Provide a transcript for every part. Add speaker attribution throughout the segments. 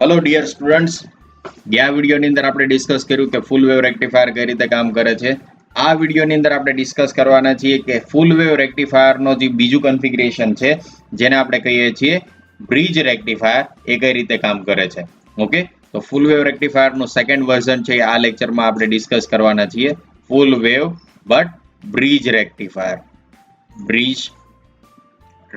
Speaker 1: Hello dear students, ગયા વિડીયોની અંદર આપણે ડિસ્કસ કર્યું કે ફૂલ વેવ રેક્ટિફાયર કઈ રીતે કામ કરે છે. આ વિડીયોની અંદર આપણે ડિસ્કસ કરવાના છીએ કે ફૂલ વેવ રેક્ટિફાયરનો જે બીજું કન્ફિગરેશન છે, જેને આપણે કહીએ છીએ બ્રિજ રેક્ટિફાયર, એ કઈ રીતે કામ કરે છે. ઓકે, તો ફૂલ વેવ રેક્ટિફાયરનું સેકન્ડ વર્ઝન છે, આ લેક્ચરમાં આપણે ડિસ્કસ કરવાના છીએ. Full wave but bridge rectifier. Bridge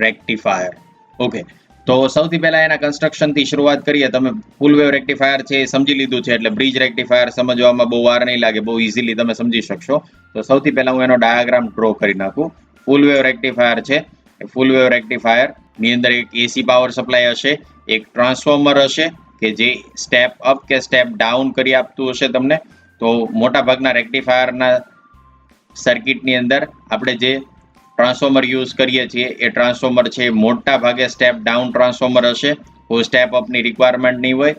Speaker 1: rectifier. Okay, તો સૌથી પહેલા એના કન્સ્ટ્રક્શન થી શરૂઆત કરીએ. તમે ફૂલ વેવ રેક્ટિફાયર છે એ સમજી લીધું છે, એટલે બ્રિજ રેક્ટિફાયર સમજવામાં બહુ વાર નહીં લાગે, બહુ ઇઝીલી તમે સમજી શકશો. તો સૌથી પહેલા હું એનો ડાયાગ્રામ ડ્રો કરી નાખું. ફૂલ વેવ રેક્ટિફાયર છે, એ ફૂલ વેવ રેક્ટિફાયર ની અંદર એક એસી પાવર સપ્લાય હશે, એક ટ્રાન્સફોર્મર હશે કે જે સ્ટેપ અપ કે સ્ટેપ ડાઉન કરી આપતું હશે તમને. તો મોટા ભાગના રેક્ટિફાયરના સર્કિટની અંદર આપણે જે ટ્રાન્સફોર્મર યુઝ કરીએ છીએ એ ટ્રાન્સફોર્મર છે મોટા ભાગે સ્ટેપ ડાઉન ટ્રાન્સફોર્મર હશે, કોઈ સ્ટેપ અપની રિક્વાયરમેન્ટ નહીં હોય.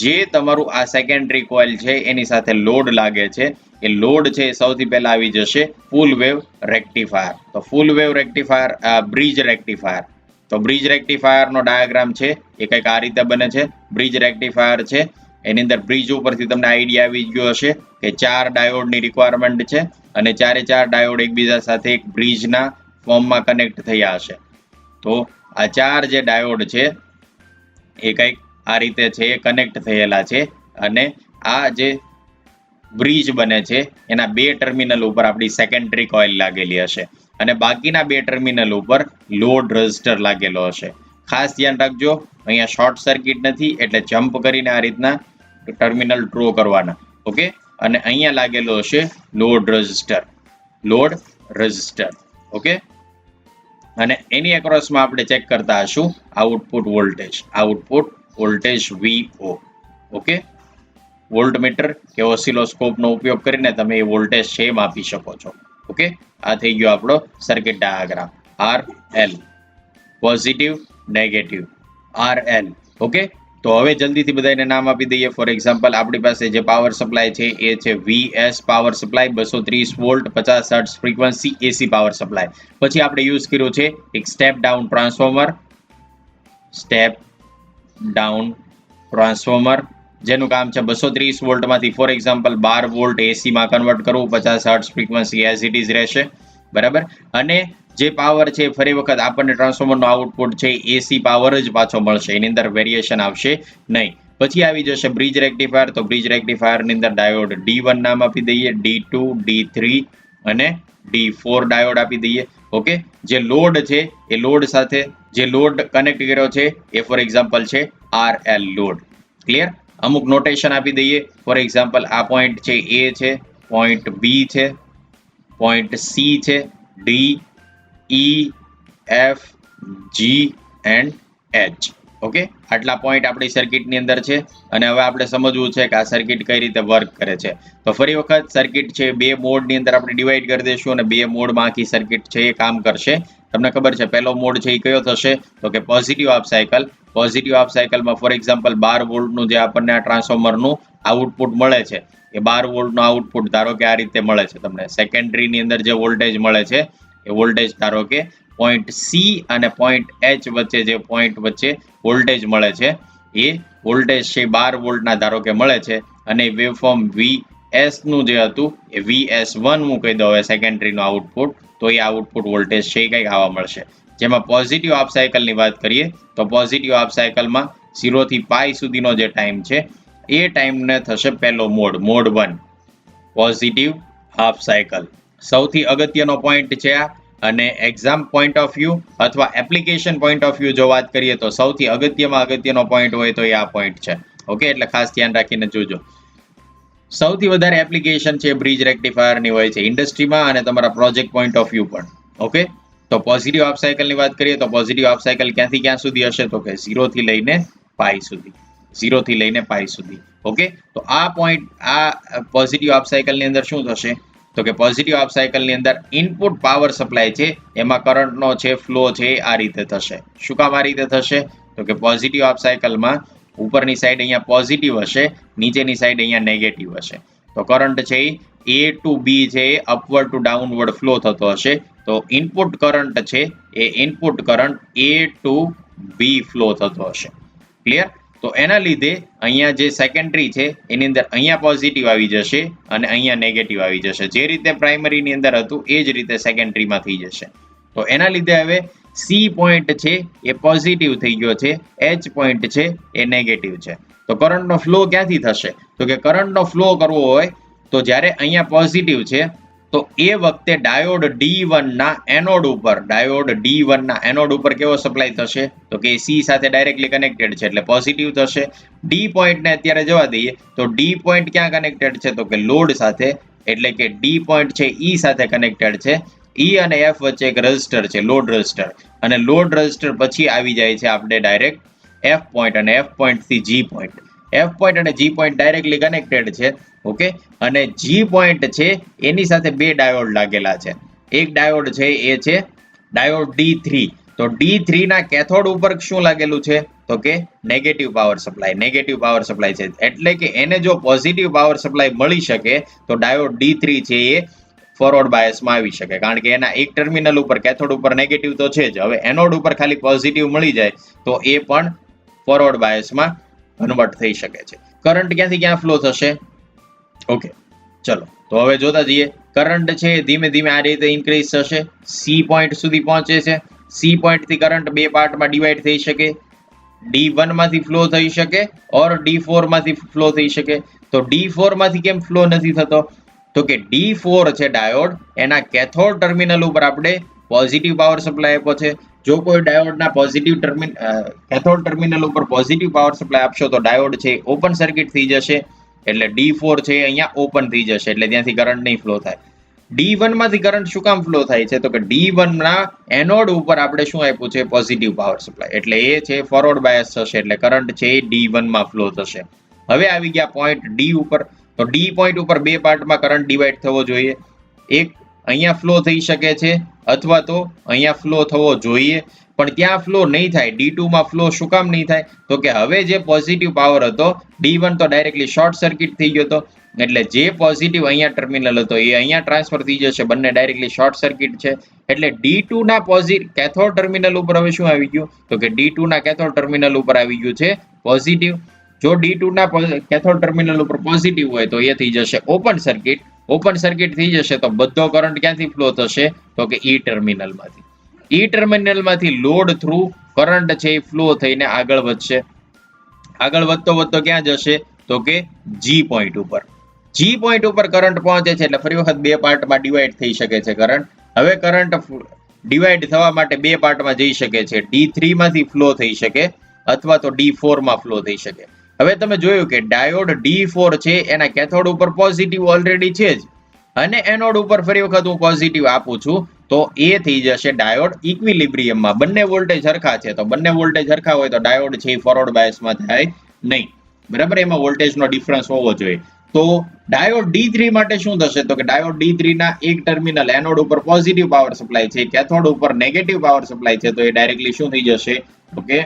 Speaker 1: જે તમારું આ સેકન્ડરી કોઇલ છે એની સાથે લોડ લાગે છે, એ લોડ છે એ સૌથી પહેલા આવી જશે ફૂલ વેવ રેક્ટિફાયર. તો full wave rectifier, bridge rectifier. તો બ્રિજ રેક્ટિફાયરનો ડાયાગ્રામ છે એ કંઈક આ રીતે બને છે. બ્રિજ રેક્ટિફાયર છે એની અંદર બ્રિજ ઉપરથી તમને આઈડિયા આવી ગયો હશે કે 4 ડાયોડની રિક્વાયરમેન્ટ છે અને ચારે 4 ડાયોડ એકબીજા સાથે એક બ્રિજના ફોર્મમાં કનેક્ટ થયા હશે. તો આ 4 જે ડાયોડ છે એ કંઈક આ રીતે છે, કનેક્ટ થયેલા છે અને આ જે બ્રિજ બને છે એના 2 ટર્મિનલ ઉપર આપણી સેકન્ડરી કોઇલ લાગેલી હશે અને બાકીના 2 ટર્મિનલ ઉપર લોડ રેઝિસ્ટર લાગેલો હશે. ખાસ ધ્યાન રાખજો, અહીંયા શોર્ટ સર્કિટ નથી, એટલે જમ્પ કરીને આ રીતના ટર્મિનલ ડ્રો કરવાના. ઓકે, અને અહીંયા લાગેલો હશે load resistor. Load resistor. Okay, અને એની એક્રોસમાં આપણે ચેક કરતા હશું output voltage. Output voltage VO. Okay, voltmeter કે ઓસિલોસ્કોપનો ઉપયોગ કરીને તમે એ વોલ્ટેજ છે એ માપી શકો છો. ઓકે, આ થઈ ગયો આપણો circuit diagram. RL, positive, negative, RL. Okay, તો હવે જલ્દીથી બધાને નામ આપી દઈએ. ફોર એક્ઝામ્પલ, આપણી પાસે જે પાવર સપ્લાય છે એ છે VS power supply, 230 volt, 50 hertz frequency, AC power supply. પછી આપણે યુઝ કર્યો છે એક step down transformer. Step down transformer જેનું કામ છે 230 વોલ્ટમાંથી ફોર એક્ઝામ્પલ 12 વોલ્ટ એસીમાં કન્વર્ટ કરવું, 50 hertz frequency as it is રહેશે. બરાબર, અને જે પાવર છે ફરી વખત આપણને ટ્રાન્સફોર્મરનો આઉટપુટ છે એસી પાવર જ પાછો મળશે, એની અંદર વેરિએશન આવશે નહીં. પછી આવી જશે બ્રિજ રેક્ટિફાયર. તો બ્રિજ રેક્ટિફાયરની અંદર ડાયોડ D1 નામ આપી દઈએ, D2, D3 અને D4 ડાયોડ આપી દઈએ. ઓકે, જે લોડ છે એ લોડ સાથે જે લોડ કનેક્ટ કર્યો છે એ ફોર એક્ઝામ્પલ છે RL લોડ. ક્લિયર? અમુક નોટેશન આપી દઈએ. ફોર એક્ઝામ્પલ, આ પોઈન્ટ છે A છે, પોઈન્ટ B છે, પોઈન્ટ C છે, D, E, F, G and H. Okay, આટલા પોઈન્ટ આપણી સર્કિટની અંદર છે અને હવે આપણે સમજવું છે કે આ સર્કિટ કઈ રીતે વર્ક કરે છે. તો ફરી વખત સર્કિટ છે 2 મોડની અંદર આપણે ડિવાઈડ કરી દઈશું અને 2 મોડમાં આખી સર્કિટ છે એ કામ કરશે. તમને ખબર છે પહેલો મોડ છે એ કયો થશે? તો કે positive half cycle. Positive half સાયકલમાં ફોર એક્ઝામ્પલ 12 વોલ્ટનું જે આપણને આ ટ્રાન્સફોર્મરનું આઉટપુટ મળે છે એ 12 વોલ્ટનું આઉટપુટ ધારો કે આ રીતે મળે છે તમને. સેકન્ડરીની અંદર જે વોલ્ટેજ મળે છે એ વોલ્ટેજ ધારો કે પોઈન્ટ C અને પોઈન્ટ H વચ્ચે જે પોઈન્ટ વચ્ચે વોલ્ટેજ મળે છે એ વોલ્ટેજ છે 12 વોલ્ટના ધારો કે મળે છે અને વેવફોર્મ VS નું જે હતું એ VS1 હું કહી દઉં હવે સેકન્ડરીનું આઉટપુટ, તો એ આઉટપુટ વોલ્ટેજ છે એ કંઈક આવા મળશે. જેમાં પોઝિટિવ હાફ સાયકલની વાત કરીએ તો પોઝિટિવ હાફ સાયકલમાં 0 થી પાઈ સુધીનો જે ટાઈમ છે એ ટાઈમને થશે પહેલો mode, mode 1, positive half cycle. સૌથી અગત્યનો પોઈન્ટ છે આ, અને એક્ઝામ પોઈન્ટ ઓફ વ્યૂ અથવા એપ્લિકેશન પોઈન્ટ ઓફ વ્યૂ જો વાત કરીએ તો સૌથી અગત્યનો પોઈન્ટ હોય તો એ આ પોઈન્ટ છે. ઓકે, એટલે ખાસ ધ્યાન રાખીને જોજો. સૌથી વધારે એપ્લિકેશન છે બ્રિજ રેક્ટિફાયરની હોય છે ઇન્ડસ્ટ્રીમાં અને તમારા પ્રોજેક્ટ પોઈન્ટ ઓફ વ્યૂ પણ. ઓકે, તો પોઝિટિવ હાફ સાયકલની વાત કરીએ તો પોઝિટિવ હાફ સાયકલ ક્યાંથી ક્યાં સુધી હશે? તો કે 0 થી લઈને પાઈ સુધી. 0 થી લઈને પાઈ સુધી. ઓકે, તો આ પોઈન્ટ, આ પોઝિટિવ હાફ સાયકલની અંદર શું થશે? તો કે પોઝિટિવ હાફ સાયકલની અંદર ઇનપુટ પાવર સપ્લાય છે એમાં કરંટનો છે ફ્લો છે એ આ રીતે થશે. શું કામ આ રીતે થશે? તો કે પોઝિટિવ હાફ સાયકલમાં ઉપરની સાઈડ અહીંયા પોઝિટિવ હશે, નીચેની સાઈડ અહીંયા નેગેટિવ હશે. તો કરંટ છે એ A ટુ B છે એ અપવર્ડ ટુ ડાઉનવર્ડ ફ્લો થતો હશે. તો ઇનપુટ કરંટ છે એ input current A to B flow થતો હશે. ક્લિયર? તો એના લીધે અહીંયા જે સેકન્ડરી છે એની અંદર અહીંયા પોઝિટિવ આવી જશે અને અહીંયા નેગેટિવ આવી જશે. જે રીતે પ્રાઇમરીની અંદર હતું એ જ રીતે સેકન્ડરીમાં થઈ જશે. તો એના લીધે હવે સી પોઈન્ટ છે એ પોઝિટિવ થઈ ગયો છે, એચ પોઈન્ટ છે એ નેગેટિવ છે. તો કરંટનો ફ્લો ક્યાંથી થશે? તો કે કરંટનો ફ્લો કરવો હોય તો જ્યારે અહીંયા પોઝિટિવ છે તો એ વખતે ડાયોડ D1 ના એનોડ ઉપર કેવો સપ્લાય થશે? તો કે સી સાથે ડાયરેક્ટલી કનેક્ટેડ છે એટલે પોઝિટિવ થશે. ડી પોઈન્ટને અત્યારે જવા દઈએ તો ડી પોઈન્ટ ક્યાં કનેક્ટેડ છે? તો કે લોડ સાથે, એટલે કે ડી પોઈન્ટ છે ઈ સાથે કનેક્ટેડ છે. ઈ અને એફ વચ્ચે એક રજિસ્ટર છે, લોડ રજિસ્ટર, અને લોડ રજિસ્ટર પછી આવી જાય છે આપણે ડાયરેક્ટ એફ પોઈન્ટ, અને એફ પોઈન્ટ થી જી પોઈન્ટ. એફ પોઈન્ટ અને જી પોઈન્ટ ડાયરેક્ટલી કનેક્ટેડ છે. ઓકે, અને જી પોઈન્ટ છે એની સાથે બે ડાયોડ લાગેલા છે. એક ડાયોડ છે એ છે ડાયોડ D3. તો D3 ના કેથોડ ઉપર શું લાગેલું છે? તો કે નેગેટિવ પાવર સપ્લાય છે. એટલે કે એને જો પોઝિટિવ પાવર સપ્લાય મળી શકે તો ડાયોડ D3 છે એ ફોરવર્ડ બાયસમાં આવી શકે, કારણ કે એના એક ટર્મિનલ ઉપર કેથોડ ઉપર નેગેટિવ તો છે જ, હવે એનોડ ઉપર ખાલી પોઝિટિવ મળી જાય તો એ પણ ફોરવર્ડ બાયસમાં કન્વર્ટ થઈ શકે છે. કરંટ ક્યાંથી ક્યાં ફ્લો થશે? ઓકે, ચલો તો હવે જોતા જઈએ. કરંટ છે ધીમે ધીમે આ રીતે ઇન્ક્રીઝ થશે, સી પોઈન્ટ સુધી પહોંચે છે. સી પોઈન્ટ થી કરંટ બે પાર્ટમાં ડિવાઈડ થઈ શકે, D1 માંથી ફ્લો થઈ શકે ઓર D4 માંથી ફ્લો થઈ શકે. તો D4 માંથી કેમ ફ્લો નથી થતો? તો કે D4 છે ડાયોડ, એના કેથોડ ટર્મિનલ ઉપર આપણે પોઝિટિવ પાવર સપ્લાય આપ્યો છે. જો કોઈ ડાયોડના કેથોડ ટર્મિનલ ઉપર પોઝિટિવ પાવર સપ્લાય આપશો તો ડાયોડ છે ઓપન સર્કિટ થઈ જશે, એટલે D4 છે અહીંયા ઓપન થઈ જશે, એટલે ત્યાંથી કરંટ નહીં ફ્લો થાય. D1 માંથી કરંટ શું કામ ફ્લો થાય છે? તો કે D1 ના એનોડ ઉપર આપણે શું આપ્યું છે? પોઝિટિવ પાવર સપ્લાય, એટલે એ છે ફોરવર્ડ બાયસ થશે, એટલે કરંટ છે D1 માં ફ્લો થશે. હવે આવી ગયા પોઈન્ટ ડી ઉપર. તો ડી પોઈન્ટ ઉપર બે પાર્ટમાં કરંટ ડિવાઈડ થવો જોઈએ. એક અહીંયા ફ્લો થઈ શકે છે અથવા તો અહીંયા ફ્લો થવો જોઈએ, પણ ત્યાં ફ્લો નહીં થાય. D2 માં ફ્લો શું કામ નહીં થાય? તો કે હવે જે પોઝિટિવ પાવર હતો D1 તો ડાયરેક્ટલી શોર્ટ સર્કિટ થઈ ગયો હતો, એટલે જે પોઝિટિવ અહીંયા ટર્મિનલ હતો એ અહીંયા ટ્રાન્સફર થઈ જશે, બંને ડાયરેક્ટલી શોર્ટ સર્કિટ છે. એટલે D2 ના કેથોડ ટર્મિનલ ઉપર હવે શું આવી ગયું? તો કે D2 ના કેથોડ ટર્મિનલ ઉપર આવી ગયું છે પોઝિટિવ. જો D2 ના કેથોડ ટર્મિનલ ઉપર પોઝિટિવ હોય તો એ થઈ જશે ઓપન સર્કિટ. ઓપન સર્કિટ થઈ જશે તો બધો કરંટ ક્યાંથી ફ્લો થશે? તો કે ઈ ટર્મિનલમાંથી. ઈ ટર્મિનલમાંથી લોડ થ્રુ કરંટ છે એ ફ્લો થઈને આગળ વધશે. આગળ વધતો વધતો ક્યાં જશે? તો કે જી પોઈન્ટ ઉપર. જી પોઈન્ટ ઉપર કરંટ પહોંચે છે એટલે ફરી વખત બે પાર્ટમાં ડિવાઈડ થઈ શકે છે કરંટ. હવે કરંટ ડિવાઈડ થવા માટે બે પાર્ટમાં જઈ શકે છે. D3 માંથી ફ્લો થઈ શકે અથવા તો D4 માં ફ્લો થઈ શકે. હવે તમે જોયું કે ડાયોડ D4 છે એના કેથોડ ઉપર પોઝિટિવ ઓલરેડી છે જ, અને એનોડ ઉપર ફરી વખત હું પોઝિટિવ આપું છું તો એ થઈ જશે ડાયોડ ઇક્વિલિબ્રિયમમાં. બંને વોલ્ટેજ સરખા છે, તો બંને વોલ્ટેજ સરખા હોય તો ડાયોડ છે એ ફોરવર્ડ બાયસમાં થાય નહીં, બરાબર? એમાં વોલ્ટેજનો ડિફરન્સ હોવો જોઈએ. તો ડાયોડ D3 માટે શું થશે? તો કે ડાયોડ D3 ના એક ટર્મિનલ એનોડ ઉપર પોઝિટિવ પાવર સપ્લાય છે, કેથોડ ઉપર નેગેટિવ પાવર સપ્લાય છે, તો એ ડાયરેક્ટલી શું થઈ જશે? તો કે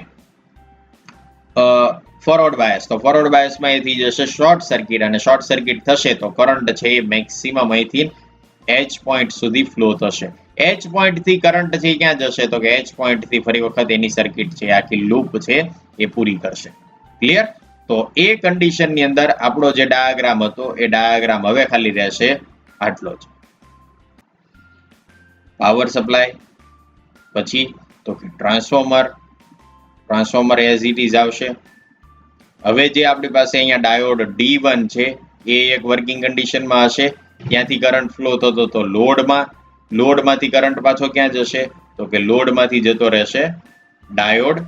Speaker 1: ફોરવર્ડ બાયસ. તો ફોરવર્ડ બાયસમાં એ થઈ જશે શોર્ટ સર્કિટ, અને શોર્ટ સર્કિટ થશે તો કરંટ છે એ મેક્સિમમ અહીંથી એચ પોઈન્ટ સુધી ફ્લો થશે. એચ પોઈન્ટ થી કરંટ છે ક્યાં જશે? તો કે એચ પોઈન્ટ થી ફરી વખત એની સર્કિટ છે આખી લૂપ છે એ પૂરી કરશે. ક્લિયર? તો એ કન્ડિશનની અંદર આપણો જે ડાયાગ્રામ હતો એ ડાયાગ્રામ હવે ખાલી રહેશે આટલો જ. પાવર સપ્લાય, પછી તો કે ટ્રાન્સફોર્મર એઝ ઇટ ઇઝ આવશે. હવે જે આપણી પાસે અહીંયા ડાયોડ D1 છે એ એક વર્કિંગ કન્ડિશનમાં હશે. ત્યાંથી કરંટ ફ્લો થતો તો લોડમાંથી કરંટ પાછો ક્યાં જશે? તો કે લોડમાંથી જતો રહેશે ડાયોડ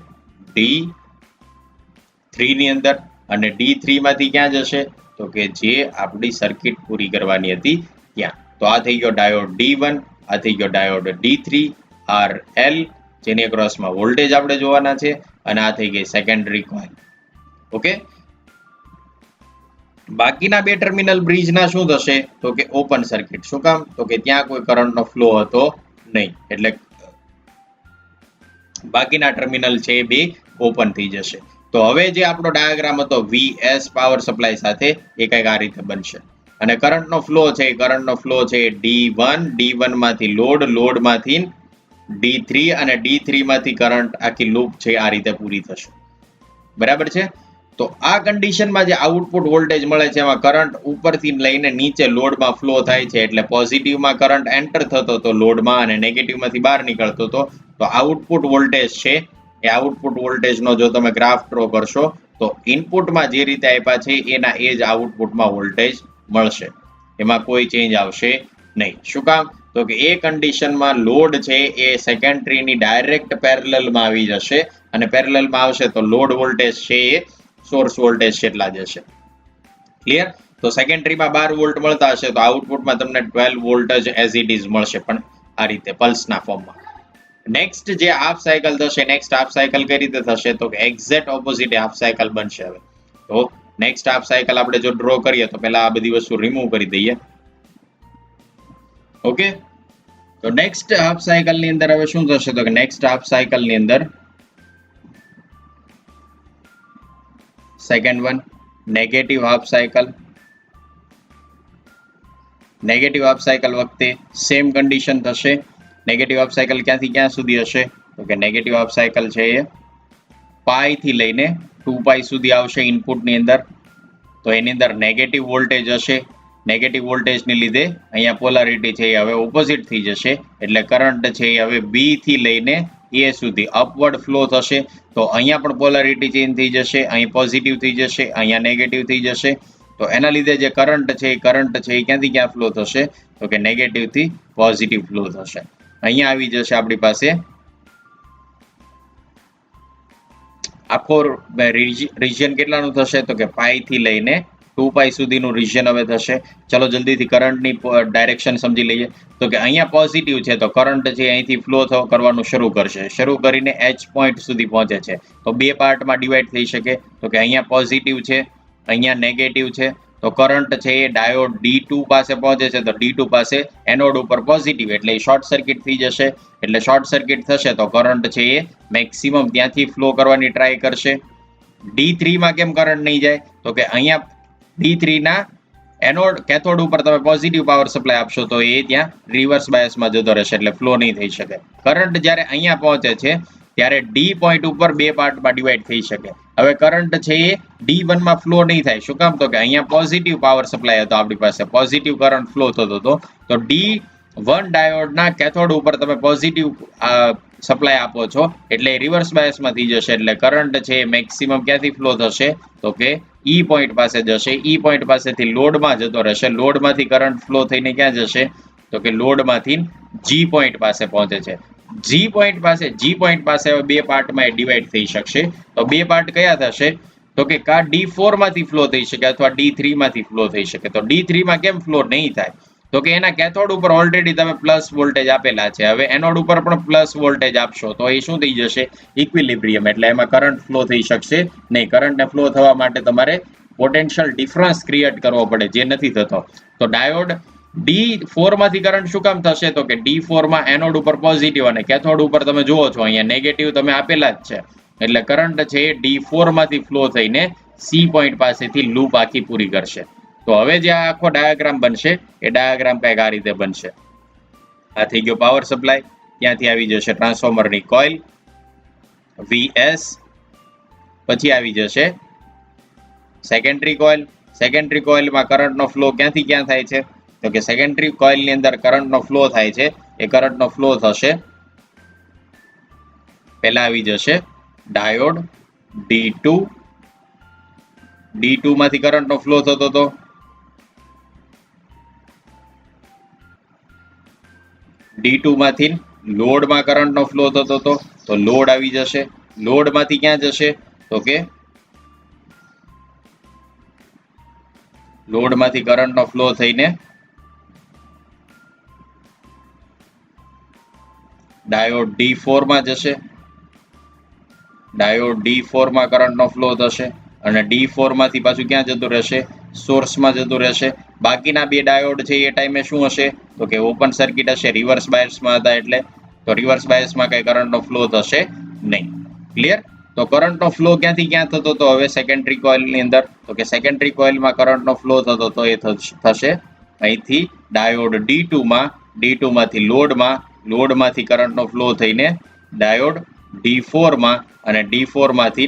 Speaker 1: D3 ની અંદર, અને D3 માંથી ક્યાં જશે? તો કે જે આપણી સર્કિટ પૂરી કરવાની હતી ત્યાં. તો આ થઈ ગયો ડાયોડ D1, આ થઈ ગયો ડાયોડ D3 RL, જેની અક્રોસમાં વોલ્ટેજ આપણે જોવાના છે, અને આ થઈ ગઈ સેકન્ડરી કોઇલ. ઓકે, બાકીના બે ટર્મિનલ બ્રિજના શું થશે? તો કે ઓપન સર્કિટ. શું કામ? તો કે ત્યાં કોઈ કરંટનો ફ્લો હતો નહીં, એટલે બાકીના ટર્મિનલ છે એ બે ઓપન થઈ જશે. તો હવે જે આપણો ડાયાગ્રામ હતો VS પાવર સપ્લાય સાથે એ કંઈક આ રીતે બનશે. અને કરંટનો ફ્લો છે D1 માંથી લોડમાંથી D3, અને D3 માંથી કરંટ આખી લૂપ છે આ રીતે પૂરી થશે. બરાબર છે? તો આ કન્ડિશનમાં જે આઉટપુટ વોલ્ટેજ મળે છે એમાં કરંટ ઉપરથી લઈને નીચે લોડમાં ફ્લો થાય છે, એટલે પોઝિટિવમાં કરંટ એન્ટર થતો હતો લોડમાં અને નેગેટિવમાંથી બહાર નીકળતો હતો. તો આઉટપુટ વોલ્ટેજ છે એ આઉટપુટ વોલ્ટેજનો જો તમે ગ્રાફ ડ્રો કરશો તો ઇનપુટમાં જે રીતે આપ્યા છે એના એ જ આઉટપુટમાં વોલ્ટેજ મળશે, એમાં કોઈ ચેન્જ આવશે નહીં. શું કામ? તો કે એ કન્ડિશનમાં લોડ છે એ સેકન્ડરીની ડાયરેક્ટ પેરેલલમાં આવી જશે અને પેરેલલમાં આવશે તો લોડ વોલ્ટેજ છે એ સોર્સ વોલ્ટેજ જેટલા જ હશે. ક્લિયર? તો સેકન્ડરીમાં 12 વોલ્ટ મળતા હશે તો આઉટપુટમાં તમને 12 વોલ્ટ જ એઝ ઇટ ઇઝ મળશે, પણ આ રીતે પલ્સના ફોર્મમાં. નેક્સ્ટ જે હાફ સાયકલ થશે, નેક્સ્ટ હાફ સાયકલ કઈ રીતે થશે તો કે એક્ઝેક્ટ ઓપોઝિટ હાફ સાયકલ બનશે. હવે તો નેક્સ્ટ હાફ સાયકલ આપણે જો ડ્રો કરીએ તો પહેલા આ બધી વસ્તુ રિમૂવ કરી દઈએ. ઓકે, તો નેક્સ્ટ હાફ સાયકલ ની અંદર હવે શું થશે તો કે નેક્સ્ટ હાફ સાયકલ ની અંદર second one negative half cycle. Negative half cycle વખતે સેમ કન્ડિશન થશે. નેગેટિવ હાફ સાયકલ ક્યાંથી ક્યાં સુધી હશે તો કે નેગેટિવ હાફ સાયકલ છે એ પાઈ થી લઈને 2π સુધી આવશે ઇનપુટની અંદર. તો એની અંદર નેગેટિવ વોલ્ટેજ હશે. નેગેટિવ વોલ્ટેજની લીધે અહીંયા પોલારિટી છે એ હવે ઓપોઝિટ થઈ જશે, એટલે કરંટ છે એ હવે બી થી લઈને એ સુધી અપવર્ડ ફ્લો થશે. તો અહીંયા પણ પોલારિટી ચેન્જ થઈ જશે, અહીં પોઝિટિવ થઈ જશે, અહીંયા નેગેટિવ થઈ જશે. તો એના લીધે જે કરંટ છે એ ક્યાંથી ક્યાં ફ્લો થશે તો કે નેગેટિવ થી પોઝિટિવ ફ્લો થશે. અહીંયા આવી જશે આપણી પાસે આખો રિજિયન કેટલાનું થશે તો કે પાઈ થી લઈને 2π સુધીનું રિજિયન હવે થશે. ચલો જલ્દીથી કરંટની ડાયરેક્શન સમજી લઈએ. તો કે અહીંયા પોઝિટિવ છે તો કરંટ છે અહીંથી ફ્લો કરવાનું શરૂ કરશે, શરૂ કરીને એચ પોઈન્ટ સુધી પહોંચે છે. તો બે પાર્ટમાં ડિવાઈડ થઈ શકે. તો કે અહીંયા પોઝિટિવ છે, અહીંયા નેગેટિવ છે. તો કરંટ છે એ ડાયોડ D2 પાસે પહોંચે છે, તો D2 પાસે એનોડ ઉપર પોઝિટિવ એટલે શોર્ટ સર્કિટ થઈ જશે. એટલે શોર્ટ સર્કિટ થશે તો કરંટ છે એ મેક્સિમમ ત્યાંથી ફ્લો કરવાની ટ્રાય કરશે. D3 માં કેમ કરંટ નહીં જાય તો કે અહીંયા D3 ના એનોડ કેથોડ ઉપર તમે પોઝિટિવ પાવર સપ્લાય આપશો તો એ ત્યાં રિવર્સ બાયસમાં જતો રહેશે, એટલે ફ્લો નહીં થઈ શકે. કરંટ જ્યારે અહીંયા પહોંચે છે ત્યારે ડી પોઈન્ટ ઉપર બે પાર્ટમાં ડિવાઈડ થઈ શકે. હવે કરંટ છે એ D1 માં ફ્લો નહીં થાય. શું કામ તો કે અહીંયા પોઝિટિવ પાવર સપ્લાય હતો, આપણી પાસે પોઝિટિવ કરંટ ફ્લો થતો હતો. તો D1 ડાયોડના કેથોડ ઉપર તમે પોઝિટિવ સપ્લાય આપો છો એટલે રિવર્સ બાયસમાં થઈ જશે, એટલે કરંટ છે મેક્સિમમ ક્યાંથી ફ્લો થશે તો કે ઈ પોઈન્ટ પાસે જશે. ઈ પોઈન્ટ પાસેથી લોડમાં જતો રહેશે. લોડમાંથી કરંટ ફ્લો થઈને ક્યાં જશે તો કે લોડમાંથી જી પોઈન્ટ પાસે પહોંચે છે. જી પોઈન્ટ પાસે હવે બે પાર્ટમાં ડિવાઈડ થઈ શકશે. તો બે પાર્ટ કયા થશે તો કે કા D4 માંથી ફ્લો થઈ શકે અથવા D3 માંથી ફ્લો થઈ શકે. તો D3 માં કેમ ફ્લો નહીં થાય તો કે એના કેથોડ ઉપર ઓલરેડી તમે પ્લસ વોલ્ટેજ આપેલા છે. હવે એનોડ ઉપર પણ પ્લસ વોલ્ટેજ આપશો તો એ શું થઈ જશે ઇક્વિલિબ્રિયમ, એટલે એમાં કરંટ ફ્લો થઈ શકશે નહીં. કરંટને ફ્લો થવા માટે તમારે પોટેન્શિયલ ડિફરન્સ ક્રિએટ કરવો પડે, જે નથી થતો. તો ડાયોડ D4 માંથી કરંટ શું કામ થશે તો કે D4 માં એનોડ ઉપર પોઝિટિવ અને કેથોડ ઉપર તમે જુઓ છો અહીંયા નેગેટિવ તમે આપેલા જ છે, એટલે કરંટ છે D4 માંથી ફ્લો થઈને સી પોઈન્ટ પાસેથી લૂપ આખી પૂરી કરશે. તો હવે જે આખો ડાયાગ્રામ બનશે એ ડાયાગ્રામ કંઈક આ રીતે બનશે. આ થઈ ગયો પાવર સપ્લાય. ત્યાંથી આવી જશે ટ્રાન્સફોર્મરની કોઇલ VS, પછી આવી જશે સેકન્ડરી કોઇલ. સેકન્ડરી કોઇલમાં કરંટનો ફ્લો ક્યાંથી ક્યાં થાય છે તો કે સેકન્ડરી કોઇલની અંદર કરંટનો ફ્લો થાય છે. એ કરંટનો ફ્લો થશે પહેલા આવી જશે ડાયોડ D2 માંથી કરંટનો ફ્લો થતો હતો. D2 માંથી લોડમાં કરંટનો ફ્લો થતો હતો. તો લોડ આવી જશે. લોડમાંથી ક્યાં જશે તો કે લોડમાંથી કરંટનો ફ્લો થઈને ડાયોડ D4 માં જશે. ડાયોડ D4 માં કરંટનો ફ્લો થશે અને D4 માંથી પાછું ક્યાં જતું રહેશે સોર્સમાં જતું રહેશે. બાકીના બે ડાયોડ છે એ ટાઈમે શું હશે તો કે ઓપન સર્કિટ હશે, રિવર્સ બાયસમાં હતા એટલે. તો રિવર્સ બાયસમાં કઈ કરંટનો ફ્લો થશે નહીં. ક્લિયર? તો કરંટનો ફ્લો ક્યાંથી ક્યાં થતો હતો હવે સેકન્ડરી કોઇલની અંદર તો કે સેકન્ડરી કોઇલમાં કરંટનો ફ્લો થતો હતો એ થશે અહીંથી ડાયોડ D2 માંથી લોડમાંથી કરંટનો ફ્લો થઈને ડાયોડ D4 માં અને D4 માંથી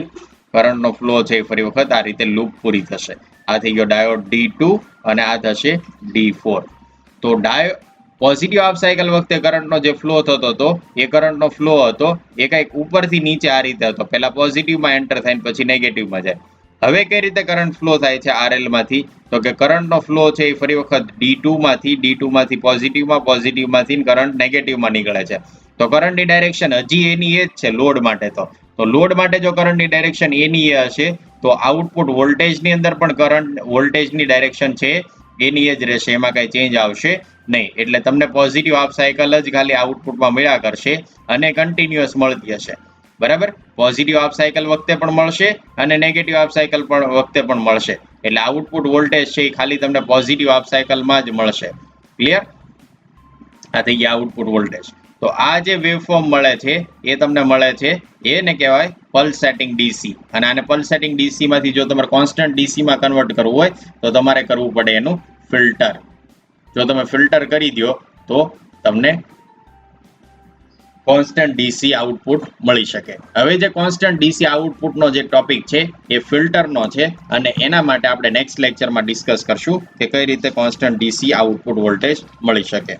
Speaker 1: કરંટનો ફ્લો છે એ ફરી વખત આ રીતે લૂપ પૂરી થશે. આ થઈ ગયો ડાયોડ D2 અને આ થશે D4. તો પોઝિટિવ હાફ સાયકલ વખતે કરંટનો જે ફ્લો થતો હતો એ કરંટનો ફ્લો હતો એ કંઈક ઉપરથી નીચે આ રીતે હતો. પહેલા પોઝિટિવમાં એન્ટર થાય પછી નેગેટિવમાં જાય. હવે કઈ રીતે કરંટ ફ્લો થાય છે RL માંથી? તો કે કરંટનો ફ્લો છે એ ફરી વખત D2 માંથી પોઝિટિવમાંથી કરંટ નેગેટિવમાં નીકળે છે. તો કરંટની ડાયરેક્શન હજી એની એ જ છે લોડ માટે. તો લોડ માટે જો કરંટની ડાયરેક્શન એની એ હશે તો આઉટપુટ વોલ્ટેજની અંદર પણ કરંટ વોલ્ટેજની ડાયરેક્શન છે એની એ જ રહેશે, એમાં કઈ ચેન્જ આવશે નહીં. એટલે તમને પોઝિટિવ હાફ સાયકલ જ ખાલી આઉટપુટમાં મળ્યા કરશે અને કન્ટિન્યુઅસ મળતી હશે. બરાબર, પોઝિટિવ હાફ સાયકલ વખતે પણ મળશે અને નેગેટિવ હાફ સાયકલ પણ વખતે પણ મળશે. એટલે આઉટપુટ વોલ્ટેજ છે એ ખાલી તમને પોઝિટિવ હાફ સાયકલમાં જ મળશે. ક્લિયર? આ થઈ ગયા આઉટપુટ વોલ્ટેજ. તો આ જે વેવફોર્મ મળે છે એ તમને મળે છે એને કહેવાય પલ્સેટિંગ ડીસી. અને આને પલ્સેટિંગ ડીસી માંથી જો તમારે કોન્સ્ટન્ટ ડીસી માં કન્વર્ટ કરવું હોય તો તમારે કરવું પડે એનું ફિલ્ટર. જો તમે ફિલ્ટર કરી દો તો તમને કોન્સ્ટન્ટ ડીસી આઉટપુટ મળી શકે. હવે જે કોન્સ્ટન્ટ ડીસી આઉટપુટનો જે ટોપિક છે એ ફિલ્ટરનો છે અને એના માટે આપણે નેક્સ્ટ લેક્ચરમાં ડિસ્કસ કરશું કે કઈ રીતે કોન્સ્ટન્ટ ડીસી આઉટપુટ વોલ્ટેજ મળી શકે.